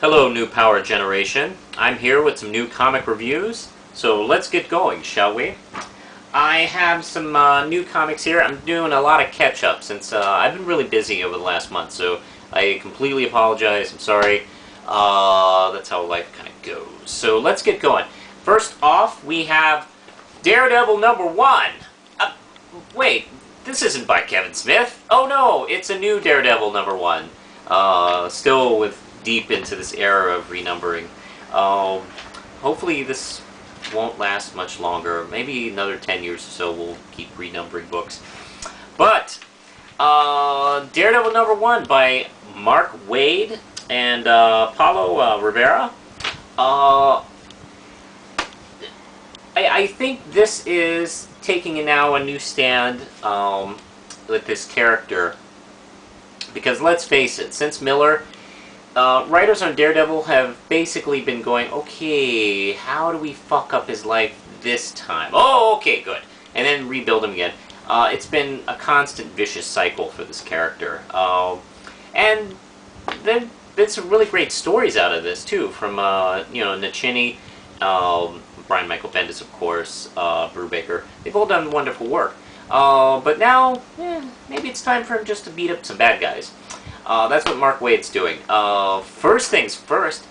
Hello, new power generation. I'm here with some new comic reviews, so let's get going, shall we? I have some new comics here. I'm doing a lot of catch-up since I've been really busy over the last month, so I completely apologize. I'm sorry. That's how life kind of goes. So let's get going. First off, we have Daredevil #1. Wait, this isn't by Kevin Smith. Oh no, it's a new Daredevil #1. Still with deep into this era of renumbering. Hopefully this won't last much longer. Maybe another 10 years or so we'll keep renumbering books. But Daredevil #1 by Mark Waid and Paulo Rivera. I think this is taking now a new stand with this character. Because let's face it, since Miller, writers on Daredevil have basically been going, okay, how do we fuck up his life this time? Oh, okay, good. And then rebuild him again. It's been a constant vicious cycle for this character. And then been some really great stories out of this, too, from, Nacini, Brian Michael Bendis, of course, Brubaker. They've all done wonderful work. But now, maybe it's time for him just to beat up some bad guys. That's what Mark Waid's doing. First things first.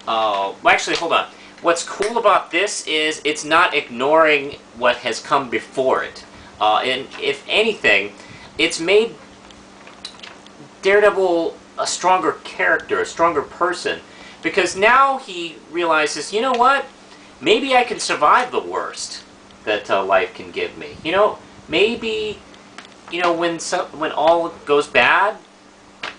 Well, actually, hold on. What's cool about this is it's not ignoring what has come before it. And if anything, it's made Daredevil a stronger character, a stronger person. Because now he realizes, you know what? Maybe I can survive the worst that life can give me. You know, maybe, when all goes bad,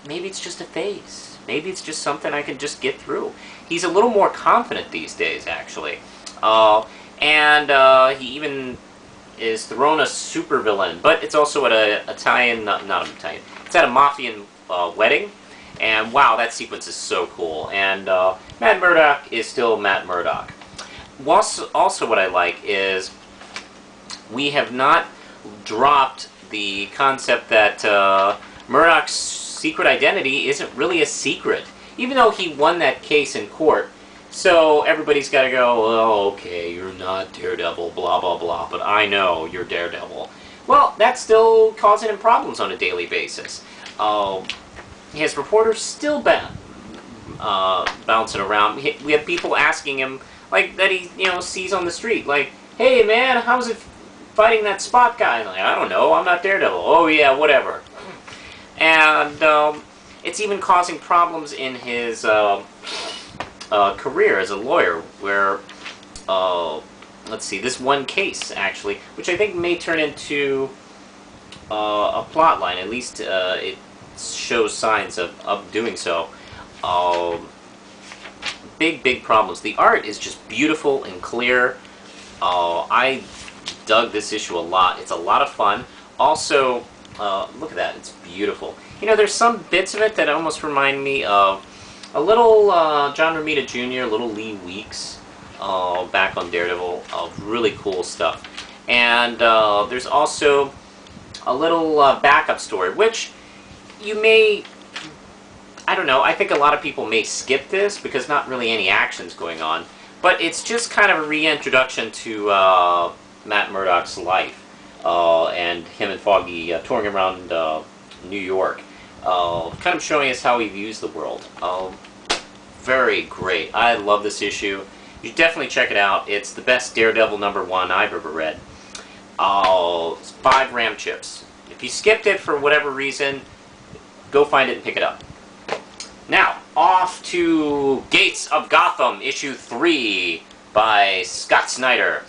maybe it's just a phase. Maybe it's just something I can just get through. He's a little more confident these days, actually. And he even is thrown a supervillain, but it's also at a Italian, not an Italian, it's at a Mafian wedding. And wow, that sequence is so cool. And Matt Murdock is still Matt Murdock. Also what I like is we have not dropped the concept that Murdock's secret identity isn't really a secret, even though he won that case in court. So everybody's got to go, oh, okay, you're not Daredevil, blah, blah, blah, but I know you're Daredevil. Well, that's still causing him problems on a daily basis. His reporters still bouncing around. We have people asking him, like, that he, sees on the street, like, hey, man, how's it fighting that Spot guy? Like, I don't know, I'm not Daredevil. Oh, yeah, whatever. And it's even causing problems in his career as a lawyer, where, let's see, this one case, actually, which I think may turn into a plot line. At least it shows signs of doing so. Big problems. The art is just beautiful and clear. I dug this issue a lot. It's a lot of fun. Also, look at that. It's beautiful. There's some bits of it that almost remind me of a little John Romita Jr., a little Lee Weeks back on Daredevil. Really cool stuff. And there's also a little backup story, which you may... I don't know, I think a lot of people may skip this because not really any action's going on. But it's just kind of a reintroduction to Matt Murdock's life. And him and Foggy touring around New York. Kind of showing us how he views the world. Very great. I love this issue. You should definitely check it out. It's the best Daredevil #1 I've ever read. 5 RAM chips. If you skipped it for whatever reason, go find it and pick it up. Now, off to Gates of Gotham, issue 3 by Scott Snyder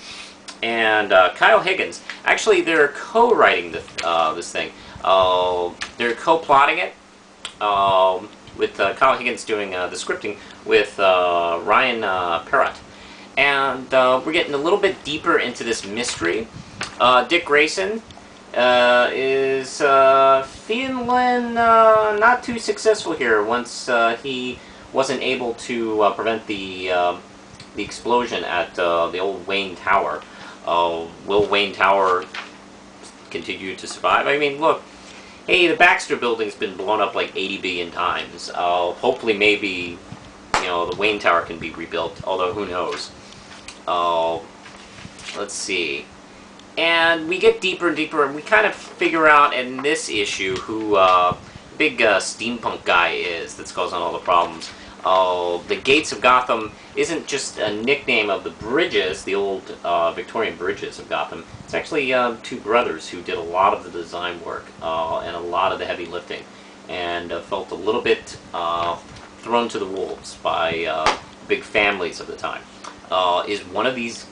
and Kyle Higgins. Actually, they're co-writing this thing. They're co-plotting it with Kyle Higgins doing the scripting with Ryan Perrott. And we're getting a little bit deeper into this mystery. Dick Grayson is feeling not too successful here once he wasn't able to prevent the explosion at the old Wayne Tower. Will Wayne Tower continue to survive? I mean, look, hey, the Baxter Building's been blown up like 80 billion times. Hopefully, maybe, know, the Wayne Tower can be rebuilt, although who knows. Let's see. And we get deeper and deeper, and we kind of figure out in this issue who the big steampunk guy is that's causing all the problems. The Gates of Gotham isn't just a nickname of the bridges, the old Victorian bridges of Gotham. It's actually two brothers who did a lot of the design work and a lot of the heavy lifting, and felt a little bit thrown to the wolves by big families of the time. Is one of these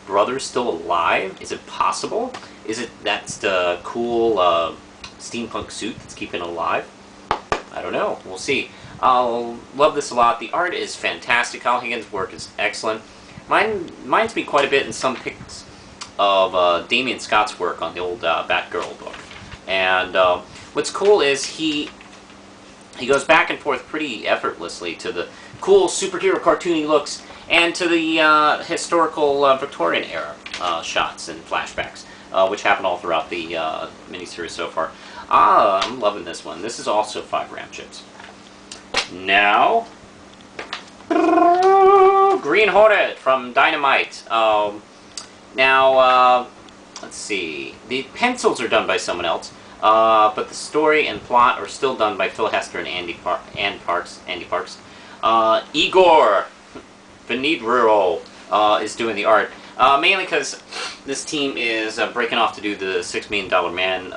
brothers still alive? Is it possible? Is it that's the cool steampunk suit that's keeping it alive? I don't know. We'll see. I'll love this a lot. The art is fantastic. Kyle Higgins' work is excellent. Reminds me quite a bit in some pics of Damian Scott's work on the old Batgirl book. And what's cool is he goes back and forth pretty effortlessly to the cool superhero cartoony looks and to the historical Victorian era shots and flashbacks, which happen all throughout the miniseries so far. I'm loving this one. This is also 5 RAM chips. Now, Green Hornet from Dynamite. Now, let's see. The pencils are done by someone else, but the story and plot are still done by Phil Hester and Andy Parks. Igor Venedro is doing the art, mainly because this team is breaking off to do the $6 Million Man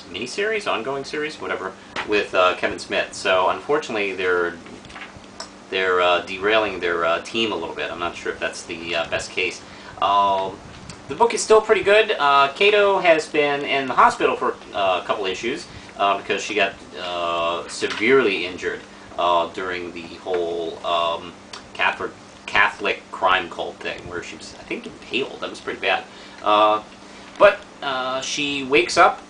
miniseries, ongoing series, whatever, with Kevin Smith. So unfortunately, they're derailing their team a little bit. I'm not sure if that's the best case. The book is still pretty good. Kato has been in the hospital for a couple issues because she got severely injured during the whole Catholic crime cult thing, where she was, I think, impaled. That was pretty bad. But she wakes up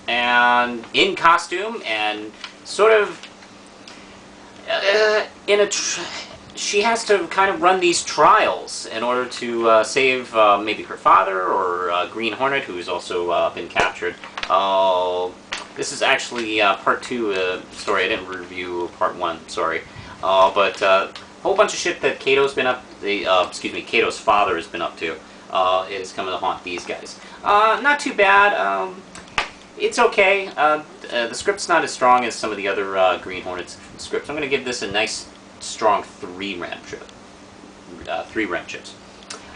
and in costume and sort of she has to kind of run these trials in order to save maybe her father or Green Hornet, who's also been captured. This is actually part 2 story. I didn't review part 1, sorry. But a whole bunch of shit that Kato's been up, Kato's father has been up to, is coming to haunt these guys. Not too bad. It's okay. The script's not as strong as some of the other Green Hornets scripts. I'm going to give this a nice, strong 3 RAM chip. 3 RAM chips.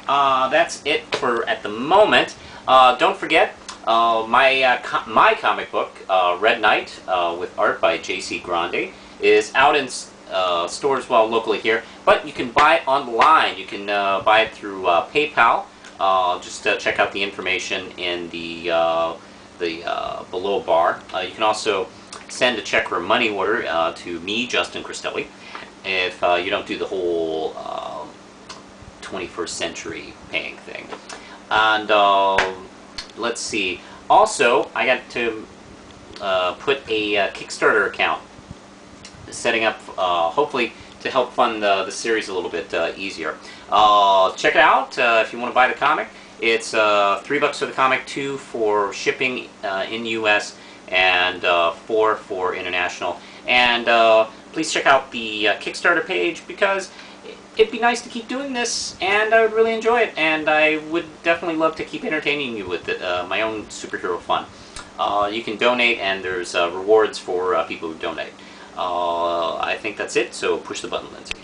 That's it for at the moment. Don't forget my comic book, Red Knight, with art by J.C. Grande, is out in stores locally here, but you can buy it online. You can buy it through PayPal. Just check out the information in the below bar. You can also send a check or money order to me, Justin Cristelli, if you don't do the whole 21st century paying thing. And let's see. Also, I got to put a Kickstarter account setting up, hopefully, to help fund the series a little bit easier. Check it out if you want to buy the comic. It's $3 for the comic, $2 for shipping in US, and $4 for international. And please check out the Kickstarter page, because it'd be nice to keep doing this, and I would really enjoy it. And I would definitely love to keep entertaining you with it, my own superhero fun. You can donate, and there's rewards for people who donate. I think that's it, so push the button, Lindsay.